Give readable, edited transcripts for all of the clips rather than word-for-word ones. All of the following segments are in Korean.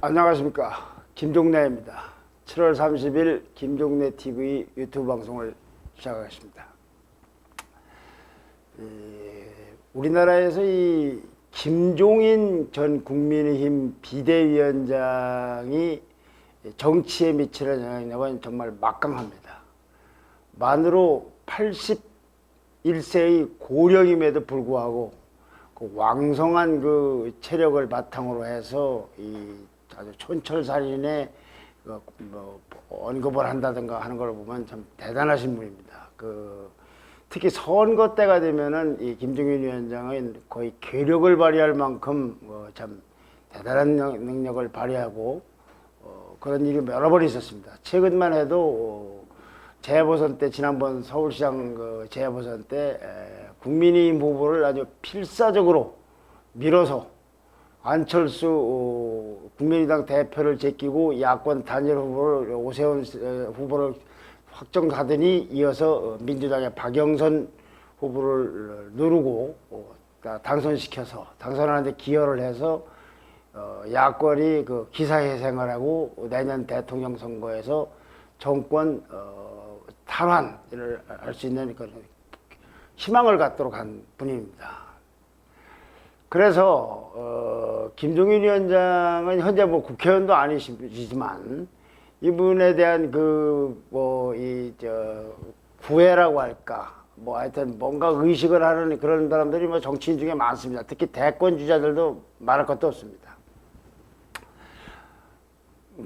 안녕하십니까, 김종래입니다. 7월 30일 김종래 TV 유튜브 방송을 시작하겠습니다. 우리나라에서 이 김종인 전 국민의힘 비대위원장이 정치에 미치는 영향력은 정말 막강합니다. 만으로 81세의 고령임에도 불구하고 그 왕성한 그 체력을 바탕으로 해서 이 아주 촌철살인의 언급을 한다든가 하는 걸 보면 참 대단하신 분입니다. 특히 선거 때가 되면은 이 김종인 위원장은 거의 괴력을 발휘할 만큼 참 대단한 능력을 발휘하고 그런 일이 여러 번 있었습니다. 최근만 해도 재보선 때, 지난번 서울시장 재보선 때 국민의힘 후보를 아주 필사적으로 밀어서 안철수 국민의당 대표를 제끼고 야권 단일 후보를 오세훈 후보를 확정하더니 이어서 민주당의 박영선 후보를 누르고 당선시켜서 당선하는데 기여를 해서 야권이 그 기사회생을 하고 내년 대통령 선거에서 정권 탈환을 할 수 있는 그런 희망을 갖도록 한 분입니다. 그래서 김종인 위원장은 현재 국회의원도 아니시지만 이분에 대한 구애라고 할까, 하여튼 뭔가 의식을 하는 그런 사람들이 정치인 중에 많습니다. 특히 대권 주자들도 말할 것도 없습니다.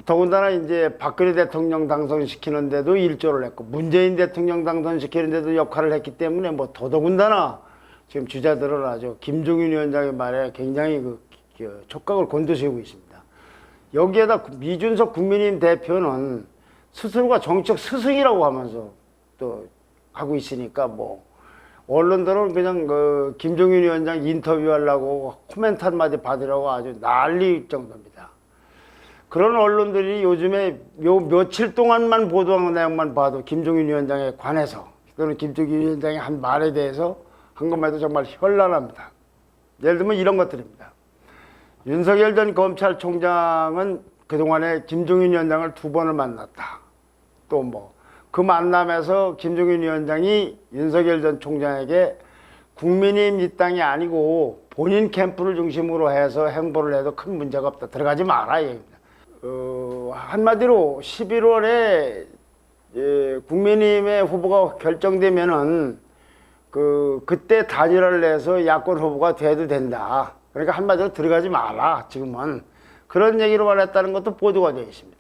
더군다나 이제 박근혜 대통령 당선시키는데도 일조를 했고 문재인 대통령 당선시키는데도 역할을 했기 때문에 더더군다나 지금 주자들은 아주 김종인 위원장의 말에 굉장히 촉각을 곤두세우고 있습니다. 여기에다 이준석 국민의힘 대표는 스스로가 정치적 스승이라고 하면서 또 하고 있으니까 언론들은 그냥 김종인 위원장 인터뷰하려고 코멘트 한마디 받으려고 아주 난리 정도입니다. 그런 언론들이 요즘에 며칠 동안만 보도한 내용만 봐도 김종인 위원장에 관해서 또는 김종인 위원장의 한 말에 대해서 한 것만 해도 정말 현란합니다. 예를 들면 이런 것들입니다. 윤석열 전 검찰총장은 그동안에 김종인 위원장을 2번을 만났다. 또 그 만남에서 김종인 위원장이 윤석열 전 총장에게 국민의힘 이 땅이 아니고 본인 캠프를 중심으로 해서 행보를 해도 큰 문제가 없다. 들어가지 마라 얘기입니다. 한마디로 11월에 국민의힘의 후보가 결정되면은 그때 단일화를 해서 야권 후보가 돼도 된다. 그러니까 한마디로 들어가지 마라. 지금은 그런 얘기로 말했다는 것도 보도가 되어 있습니다.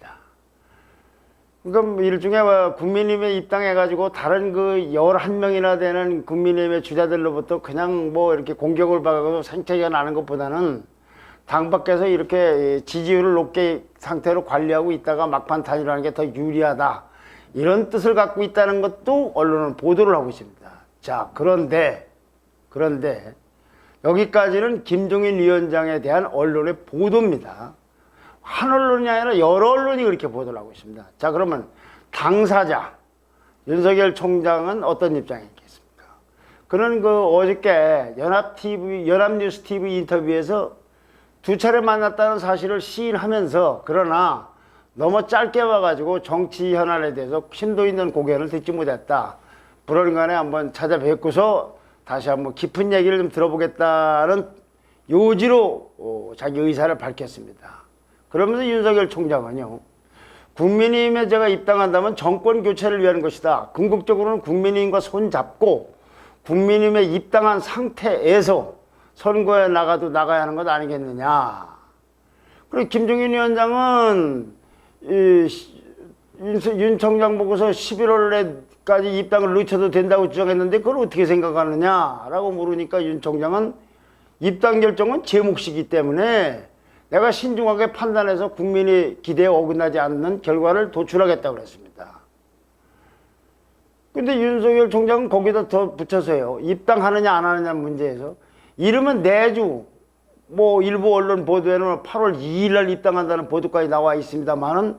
그러니까 일종의 국민의힘에 입당해가지고 다른 11명이나 되는 국민의힘의 주자들로부터 그냥 이렇게 공격을 받고 생태계가 나는 것보다는 당 밖에서 이렇게 지지율을 높게 상태로 관리하고 있다가 막판 단일화하는 게 더 유리하다. 이런 뜻을 갖고 있다는 것도 언론은 보도를 하고 있습니다. 자, 그런데 여기까지는 김종인 위원장에 대한 언론의 보도입니다. 한 언론이 아니라 여러 언론이 그렇게 보도를 하고 있습니다. 자, 그러면 당사자 윤석열 총장은 어떤 입장이 있겠습니까? 그는 어저께 연합뉴스 TV 인터뷰에서 2차례 만났다는 사실을 시인하면서 그러나 너무 짧게 와가지고 정치 현안에 대해서 심도 있는 고견을 듣지 못했다. 불언간에 한번 찾아뵙고서 다시 한번 깊은 얘기를 좀 들어보겠다는 요지로 자기 의사를 밝혔습니다. 그러면서 윤석열 총장은요, 국민의힘에 제가 입당한다면 정권 교체를 위한 것이다. 궁극적으로는 국민의힘과 손잡고 국민의힘에 입당한 상태에서 선거에 나가야 하는 것 아니겠느냐. 그리고 김종인 위원장은 윤 총장 보고서 11월에까지 입당을 늦춰도 된다고 주장했는데 그걸 어떻게 생각하느냐라고 물으니까 윤 총장은 입당 결정은 제 몫이기 때문에 내가 신중하게 판단해서 국민의 기대에 어긋나지 않는 결과를 도출하겠다고 그랬습니다. 근데 윤석열 총장은 거기다 더 붙여서요. 입당하느냐 안 하느냐 문제에서 이러면 내주 뭐 일부 언론 보도에는 8월 2일 날 입당한다는 보도까지 나와 있습니다만은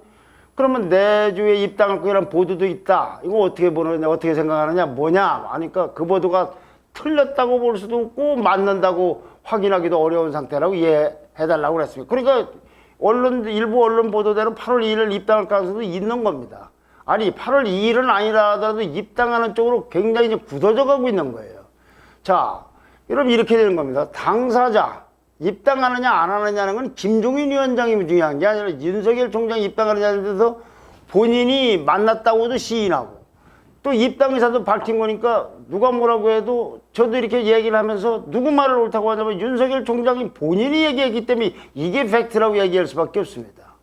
그러면 내주에 입당할 거라는 보도도 있다. 이거 어떻게 보느냐, 어떻게 생각하느냐, 뭐냐 하니까 그 보도가 틀렸다고 볼 수도 없고 맞는다고 확인하기도 어려운 상태라고 이해해달라고 그랬습니다. 그러니까 일부 언론 보도대로 8월 2일을 입당할 가능성도 있는 겁니다. 아니 8월 2일은 아니라 하더라도 입당하는 쪽으로 굉장히 이제 굳어져 가고 있는 거예요. 자, 여러분 이렇게 되는 겁니다. 당사자 입당하느냐 안 하느냐는 건 김종인 위원장이 중요한 게 아니라 윤석열 총장이 입당하느냐에 대해서 본인이 만났다고도 시인하고 또 입당 의사도 밝힌 거니까 누가 뭐라고 해도 저도 이렇게 얘기를 하면서 누구 말을 옳다고 하냐면 윤석열 총장이 본인이 얘기했기 때문에 이게 팩트라고 얘기할 수밖에 없습니다.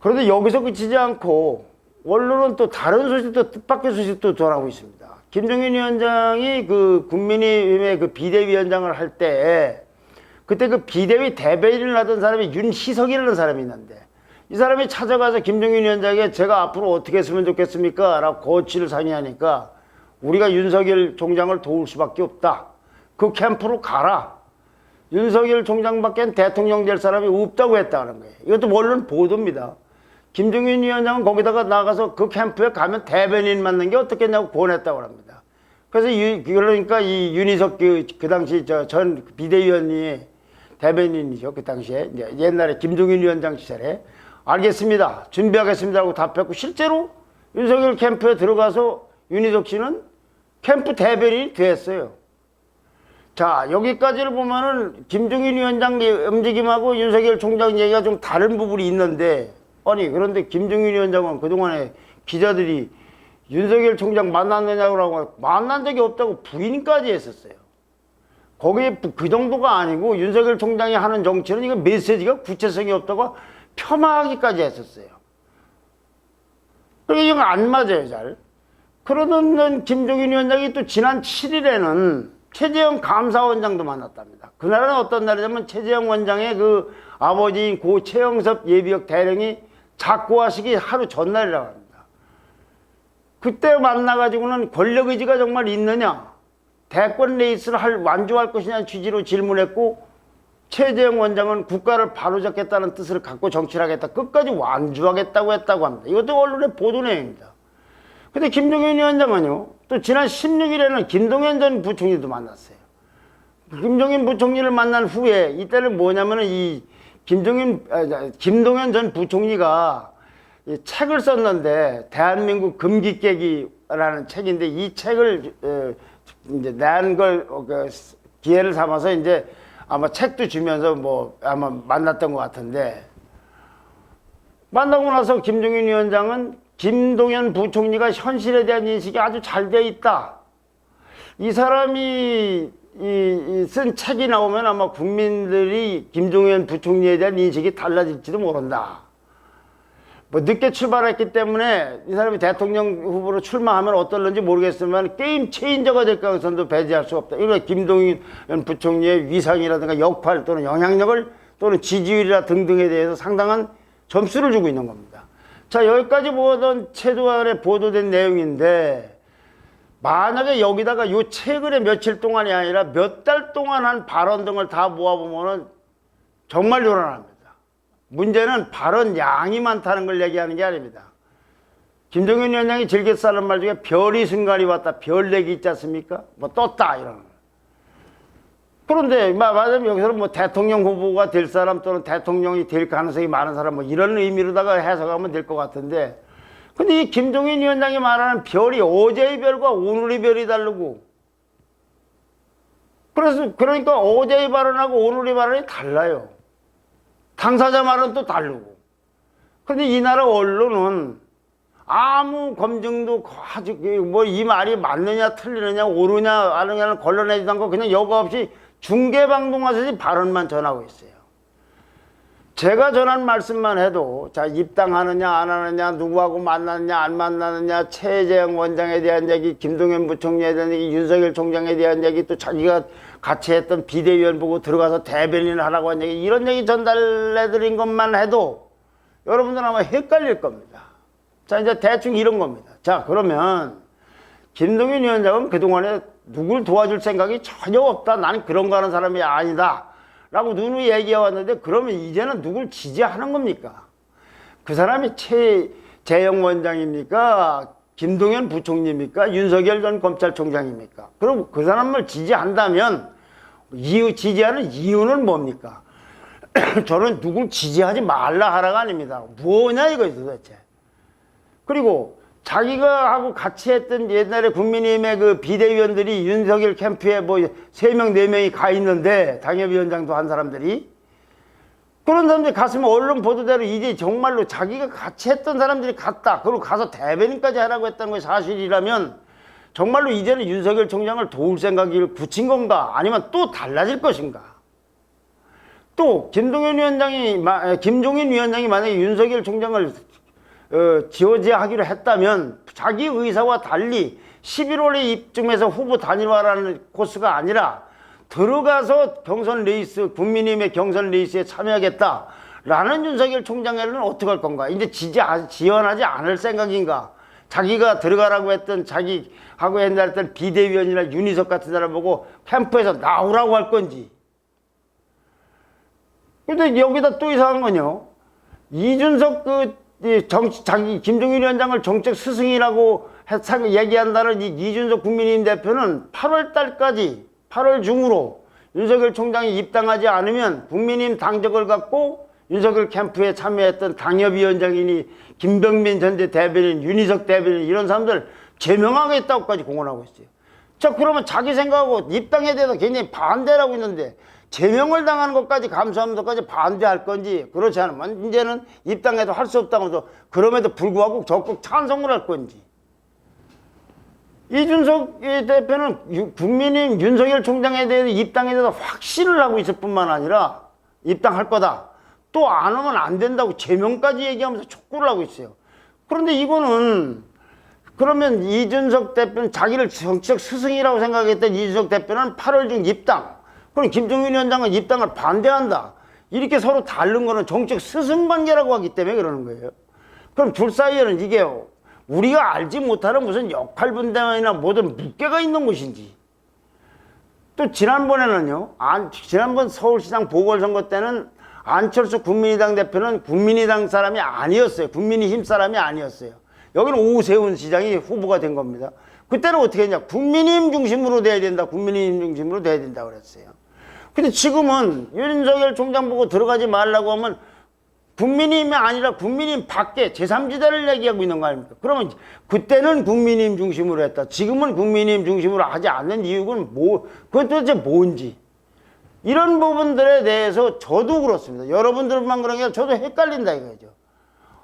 그런데 여기서 그치지 않고 언론은 또 다른 소식도 뜻밖의 소식도 전하고 있습니다. 김종인 위원장이 그 국민의힘의 그 비대위원장을 할 때 그때 그 비대위 대변인을 하던 사람이 윤희석이라는 사람이 있는데 이 사람이 찾아가서 김종인 위원장에게 제가 앞으로 어떻게 했으면 좋겠습니까? 라고 거취를 상의하니까 우리가 윤석열 총장을 도울 수밖에 없다. 그 캠프로 가라. 윤석열 총장밖엔 대통령 될 사람이 없다고 했다는 거예요. 이것도 언론 보도입니다. 김종인 위원장은 거기다가 나가서 그 캠프에 가면 대변인 맡는 게 어떻겠냐고 권했다고 합니다. 그래서 그러니까 이 윤희석 그 당시 전 비대위원이 대변인이죠. 그 당시에 옛날에 김종인 위원장 시절에 알겠습니다. 준비하겠습니다 하고 답했고 실제로 윤석열 캠프에 들어가서 윤희석 씨는 캠프 대변인이 됐어요. 자, 여기까지를 보면은 김종인 위원장 움직임하고 윤석열 총장 얘기가 좀 다른 부분이 있는데 아니 그런데 김종인 위원장은 그동안에 기자들이 윤석열 총장 만났느냐고 하고 만난 적이 없다고 부인까지 했었어요. 거기에 그 정도가 아니고 윤석열 총장이 하는 정치는 이거 메시지가 구체성이 없다고 폄하하기까지 했었어요. 그러니까 이거 안 맞아요, 잘. 그러던 김종인 위원장이 또 지난 7일에는 최재형 감사원장도 만났답니다. 그날은 어떤 날이냐면 최재형 원장의 그 아버지인 고 최영섭 예비역 대령이 작고하시기 하루 전날이라고 합니다. 그때 만나가지고는 권력의지가 정말 있느냐, 대권 레이스를 완주할 것이냐는 취지로 질문했고 최재형 원장은 국가를 바로잡겠다는 뜻을 갖고 정치를 하겠다. 끝까지 완주하겠다고 했다고 합니다. 이것도 언론의 보도 내용입니다. 근데 김종인 위원장은요, 또 지난 16일에는 김동연 전 부총리도 만났어요. 김종인 부총리를 만난 후에 이때는 뭐냐면은 이 김동연 전 부총리가 이 책을 썼는데 대한민국 금기 깨기라는 책인데 이 책을 이제 낸 걸 기회를 삼아서 이제 아마 책도 주면서 뭐 아마 만났던 것 같은데 만나고 나서 김종인 위원장은 김동연 부총리가 현실에 대한 인식이 아주 잘 돼 있다. 이 사람이 쓴 책이 나오면 아마 국민들이 김종연 부총리에 대한 인식이 달라질지도 모른다. 뭐 늦게 출발했기 때문에 이 사람이 대통령 후보로 출마하면 어떨런지 모르겠지만 게임 체인저가 될 가능성도 배제할 수 없다. 이거 김동연 부총리의 위상이라든가 역할 또는 영향력을 또는 지지율이라 등등에 대해서 상당한 점수를 주고 있는 겁니다. 자, 여기까지 보던 최두환에 보도된 내용인데 만약에 여기다가 요 최근에 며칠 동안이 아니라 몇 달 동안 한 발언 등을 다 모아보면은 정말 요란합니다. 문제는 발언 양이 많다는 걸 얘기하는 게 아닙니다. 김종인 위원장이 즐겨 쓰는 말 중에 별이 순간이 왔다, 별 얘기 있지 않습니까? 뭐 떴다 이런. 그런데 말하자면 여기서는 뭐 대통령 후보가 될 사람 또는 대통령이 될 가능성이 많은 사람 뭐 이런 의미로다가 해석하면 될 것 같은데 근데 이 김종인 위원장이 말하는 별이 어제의 별과 오늘의 별이 다르고 그러니까 어제의 발언하고 오늘의 발언이 달라요. 당사자 말은 또 다르고. 근데 이 나라 언론은 아무 검증도 아주 뭐 이 말이 맞느냐 틀리느냐 옳으냐 아느냐는 걸러내지도 않고 그냥 여과 없이 중계방송하듯이 발언만 전하고 있어요. 제가 전한 말씀만 해도 자 입당하느냐 안 하느냐 누구하고 만났느냐 안 만났느냐 최재형 원장에 대한 얘기 김동연 부총리에 대한 얘기 윤석열 총장에 대한 얘기 또 자기가 같이 했던 비대위원 보고 들어가서 대변인을 하라고 한 얘기 이런 얘기 전달해드린 것만 해도 여러분들 아마 헷갈릴 겁니다. 자 이제 대충 이런 겁니다. 자 그러면 김동연 위원장은 그동안에 누굴 도와줄 생각이 전혀 없다. 나는 그런 거 하는 사람이 아니다. 라고 누누이 얘기해 왔는데, 그러면 이제는 누굴 지지하는 겁니까? 그 사람이 최재형 원장입니까? 김동연 부총리입니까? 윤석열 전 검찰총장입니까? 그럼 그 사람을 지지한다면 지지하는 이유는 뭡니까? 저는 누굴 지지하지 말라 하라가 아닙니다. 뭐냐 이거지 도대체. 그리고 자기가 하고 같이 했던 옛날에 국민의힘의 그 비대위원들이 윤석열 캠프에 뭐 3명, 4명이 가 있는데, 당협위원장도 한 사람들이, 그런 사람들이 갔으면 언론 보도대로 이제 정말로 자기가 같이 했던 사람들이 갔다. 그리고 가서 대변인까지 하라고 했다는 것이 사실이라면 정말로 이제는 윤석열 총장을 도울 생각을 굳힌 건가? 아니면 또 달라질 것인가? 또 김종인 위원장이 만약에 윤석열 총장을 지원하기로 했다면 자기 의사와 달리 11월에 입증해서 후보 단일화라는 코스가 아니라 들어가서 경선 레이스, 국민의힘의 경선 레이스에 참여하겠다라는 윤석열 총장에는 어떻게 할 건가? 이제 지원하지 않을 생각인가? 자기가 들어가라고 했던, 자기하고 옛날에 했던 비대위원이나 윤희석 같은 사람 보고 캠프에서 나오라고 할 건지. 근데 여기다 또 이상한 건요, 이준석 김종인 위원장을 정책 스승이라고 얘기한다는 이준석 국민의힘 대표는 8월 달까지, 8월 중으로 윤석열 총장이 입당하지 않으면 국민의힘 당적을 갖고 윤석열 캠프에 참여했던 당협위원장이니 김병민 전대 대변인, 윤희석 대변인 이런 사람들 제명하겠다고까지 공언하고 있어요. 자, 그러면 자기 생각하고 입당에 대해서 굉장히 반대를 하고 있는데 제명을 당하는 것까지 감수하면서까지 반대할 건지, 그렇지 않으면 이제는 입당해도 할 수 없다고 해서 그럼에도 불구하고 적극 찬성을 할 건지. 이준석 대표는 국민의힘 윤석열 총장에 대해서 입당에 대해서 확신을 하고 있을 뿐만 아니라 입당할 거다, 또 안 하면 안 된다고 제명까지 얘기하면서 촉구를 하고 있어요. 그런데 이거는, 그러면 이준석 대표는 자기를 정책 스승이라고 생각했던 이준석 대표는 8월 중 입당, 그럼 김종인 위원장은 입당을 반대한다, 이렇게 서로 다른 거는 정책 스승 관계라고 하기 때문에 그러는 거예요. 그럼 둘 사이에는 이게 우리가 알지 못하는 무슨 역할 분담이나 모든 무게가 있는 것인지. 또 지난번에는요, 지난번 서울시장 보궐선거 때는 안철수 국민의당 대표는 국민의당 사람이 아니었어요. 국민의힘 사람이 아니었어요. 여기는 오세훈 시장이 후보가 된 겁니다. 그때는 어떻게 했냐, 국민의힘 중심으로 돼야 된다, 국민의힘 중심으로 돼야 된다 그랬어요. 근데 지금은 윤석열 총장 보고 들어가지 말라고 하면 국민의힘이 아니라 국민의힘 밖에 제3지대를 얘기하고 있는 거 아닙니까? 그러면 그때는 국민의힘 중심으로 했다, 지금은 국민의힘 중심으로 하지 않는 이유는 그건 도대체 뭔지. 이런 부분들에 대해서 저도 그렇습니다. 여러분들만 그런 게 아니라 저도 헷갈린다 이거죠.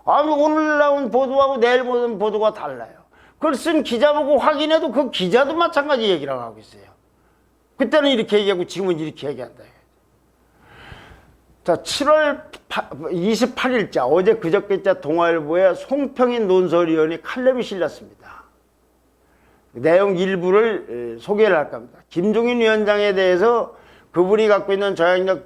오늘 나온 보도하고 내일 보는 보도가 달라요. 그걸 쓴 기자 보고 확인해도 그 기자도 마찬가지 얘기라고 하고 있어요. 그때는 이렇게 얘기하고 지금은 이렇게 얘기한다. 자, 7월 28일자, 어제 그저께자 동아일보에 송평인 논설위원이 칼럼이 실렸습니다. 내용 일부를 소개를 할 겁니다. 김종인 위원장에 대해서 그분이 갖고 있는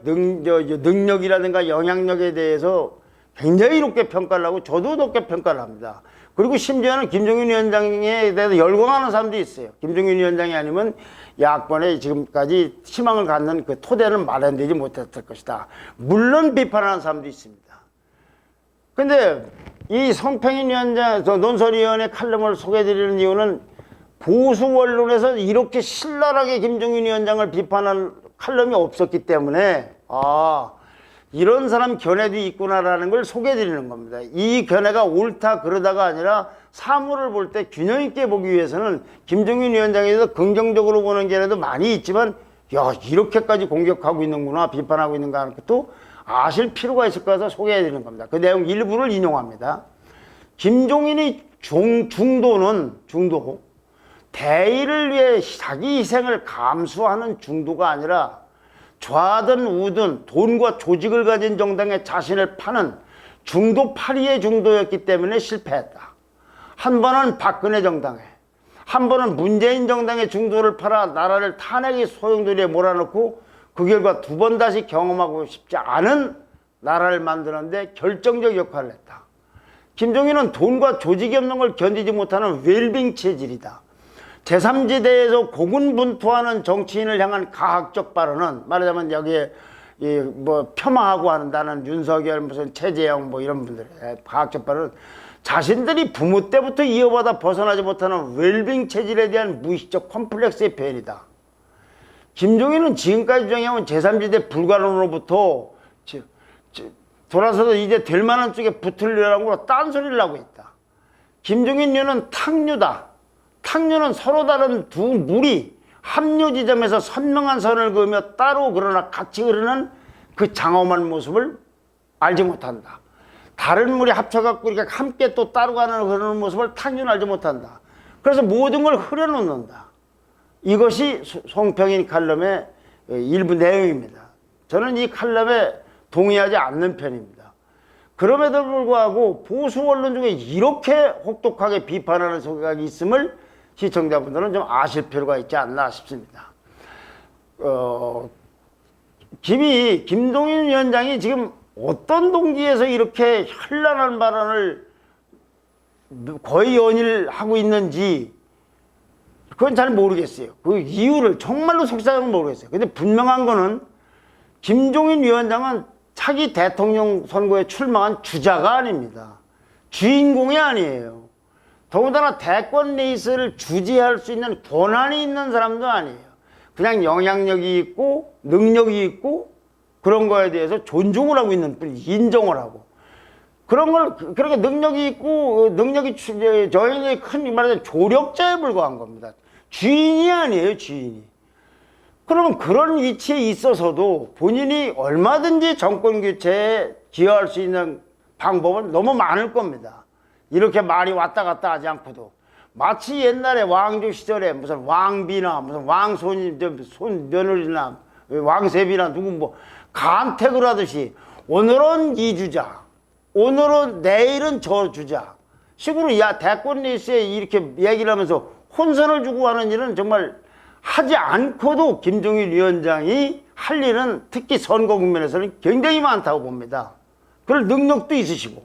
능력이라든가 영향력에 대해서 굉장히 높게 평가를 하고 저도 높게 평가를 합니다. 그리고 심지어는 김종인 위원장에 대해서 열광하는 사람도 있어요. 김종인 위원장이 아니면 야권에 지금까지 희망을 갖는 그 토대는 마련되지 못했을 것이다, 물론 비판하는 사람도 있습니다. 근데 이 송평인 위원장, 논설위원의 칼럼을 소개해드리는 이유는 보수 언론에서 이렇게 신랄하게 김종인 위원장을 비판한 칼럼이 없었기 때문에 이런 사람 견해도 있구나라는 걸 소개해드리는 겁니다. 이 견해가 옳다 그러다가 아니라 사물을 볼 때 균형 있게 보기 위해서는 김종인 위원장에 대해서 긍정적으로 보는 견해도 많이 있지만, 야, 이렇게까지 공격하고 있는구나, 비판하고 있는가 하는 것도 아실 필요가 있을 거라서 소개해드리는 겁니다. 그 내용 일부를 인용합니다. 김종인의 중도, 대의를 위해 자기 희생을 감수하는 중도가 아니라 좌든 우든 돈과 조직을 가진 정당에 자신을 파는 중도 8위의 중도였기 때문에 실패했다. 한 번은 박근혜 정당에, 한 번은 문재인 정당의 중도를 팔아 나라를 탄핵의 소용돌이에 몰아넣고 그 결과 두 번 다시 경험하고 싶지 않은 나라를 만드는데 결정적 역할을 했다. 김종인은 돈과 조직이 없는 걸 견디지 못하는 웰빙 체질이다. 제3지대에서 고군분투하는 정치인을 향한 가학적 발언은, 말하자면 여기에 뭐 폄하하고 한다는 윤석열 무슨 최재형 뭐 이런 분들의 과학적발은 자신들이 부모 때부터 이어받아 벗어나지 못하는 웰빙 체질에 대한 무의식적 컴플렉스의 표현이다. 김종인은 지금까지 주장해온 제3지대 불가론으로부터 돌아서도 이제 될 만한 쪽에 붙으려고 딴소리를 하고 있다. 김종인 류는 탁류다. 탁류는 서로 다른 두 물이 합류 지점에서 선명한 선을 그으며 따로 그러나 같이 흐르는 그 장엄한 모습을 알지 못한다. 다른 물이 합쳐갖고 이렇게 함께 또 따로 가는 그런 모습을 탁류는 알지 못한다. 그래서 모든 걸 흐려놓는다. 이것이 송평인 칼럼의 일부 내용입니다. 저는 이 칼럼에 동의하지 않는 편입니다. 그럼에도 불구하고 보수 언론 중에 이렇게 혹독하게 비판하는 소각이 있음을 시청자분들은 좀 아실 필요가 있지 않나 싶습니다. 김동인 위원장이 지금 어떤 동기에서 이렇게 현란한 발언을 거의 연일하고 있는지 그건 잘 모르겠어요. 그 이유를 정말로 속상은 모르겠어요. 근데 분명한 거는 김종인 위원장은 차기 대통령 선거에 출마한 주자가 아닙니다. 주인공이 아니에요. 더군다나 대권 레이스를 주재할 수 있는 권한이 있는 사람도 아니에요. 그냥 영향력이 있고 능력이 있고 그런 거에 대해서 존중을 하고 있는 뿐, 인정을 하고. 그런 걸, 그렇게 능력이 있고, 저희는 흔히 말하는 조력자에 불과한 겁니다. 주인이 아니에요, 주인이. 그러면 그런 위치에 있어서도 본인이 얼마든지 정권 교체에 기여할 수 있는 방법은 너무 많을 겁니다. 이렇게 말이 왔다 갔다 하지 않고도. 마치 옛날에 왕조 시절에 무슨 왕비나 무슨 왕손이, 손 며느리나 왕세비나 누구 뭐 간택을 하듯이 오늘은 이 주자, 오늘은 내일은 저 주자 식으로 야 대권 레이스에 이렇게 얘기를 하면서 혼선을 주고 하는 일은 정말 하지 않고도 김종인 위원장이 할 일은 특히 선거 국면에서는 굉장히 많다고 봅니다. 그럴 능력도 있으시고.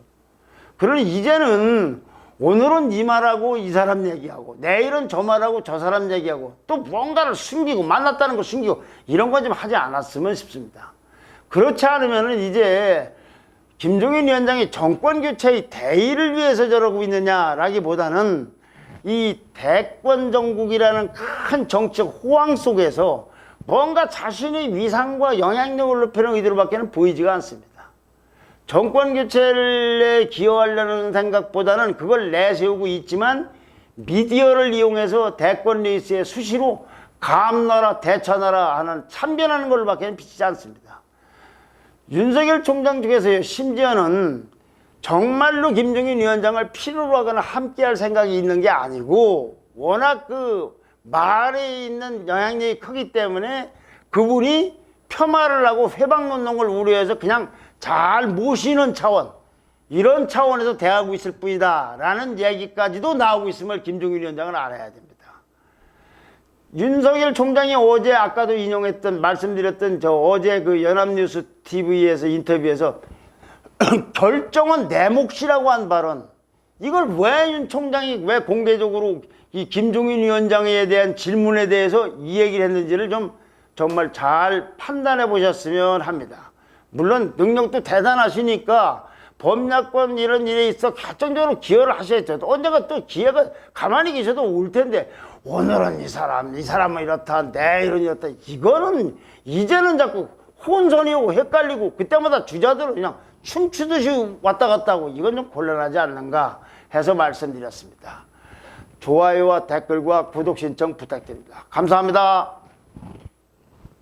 그러니 이제는 오늘은 이 말하고 이 사람 얘기하고 내일은 저 말하고 저 사람 얘기하고 또 뭔가를 숨기고 만났다는 거 숨기고 이런 건 좀 하지 않았으면 싶습니다. 그렇지 않으면 이제 김종인 위원장이 정권 교체의 대의를 위해서 저러고 있느냐라기보다는 이 대권 정국이라는 큰 정치적 호황 속에서 뭔가 자신의 위상과 영향력을 높이는 의도로밖에는 보이지가 않습니다. 정권 교체에 기여하려는 생각보다는 그걸 내세우고 있지만 미디어를 이용해서 대권 레이스에 수시로 감나라 대처나라 하는 참변하는 걸로밖에 비치지 않습니다. 윤석열 총장 중에서요, 심지어는 정말로 김종인 위원장을 필요로 하거나 함께할 생각이 있는 게 아니고 워낙 그 말에 있는 영향력이 크기 때문에 그분이 폄하를 하고 회방론동을 우려해서 그냥 잘 모시는 차원, 이런 차원에서 대하고 있을 뿐이다 라는 얘기까지도 나오고 있음을 김종인 위원장은 알아야 됩니다. 윤석열 총장이 어제 아까도 인용했던 말씀드렸던 저 어제 그 연합뉴스 TV에서 인터뷰에서 결정은 내 몫이라고 한 발언, 이걸 왜 윤 총장이 왜 공개적으로 이 김종인 위원장에 대한 질문에 대해서 이 얘기를 했는지를 좀 정말 잘 판단해 보셨으면 합니다. 물론 능력도 대단하시니까 범야권 이런 일에 있어 결정적으로 기여를 하셔야죠. 언젠가 또 기회가 가만히 계셔도 올 텐데 오늘은 이 사람은 이렇다, 내일은 이렇다. 이거는 이제는 자꾸 혼선이 오고 헷갈리고 그때마다 주자들은 그냥 춤추듯이 왔다 갔다 하고 이건 좀 곤란하지 않는가 해서 말씀드렸습니다. 좋아요와 댓글과 구독 신청 부탁드립니다. 감사합니다.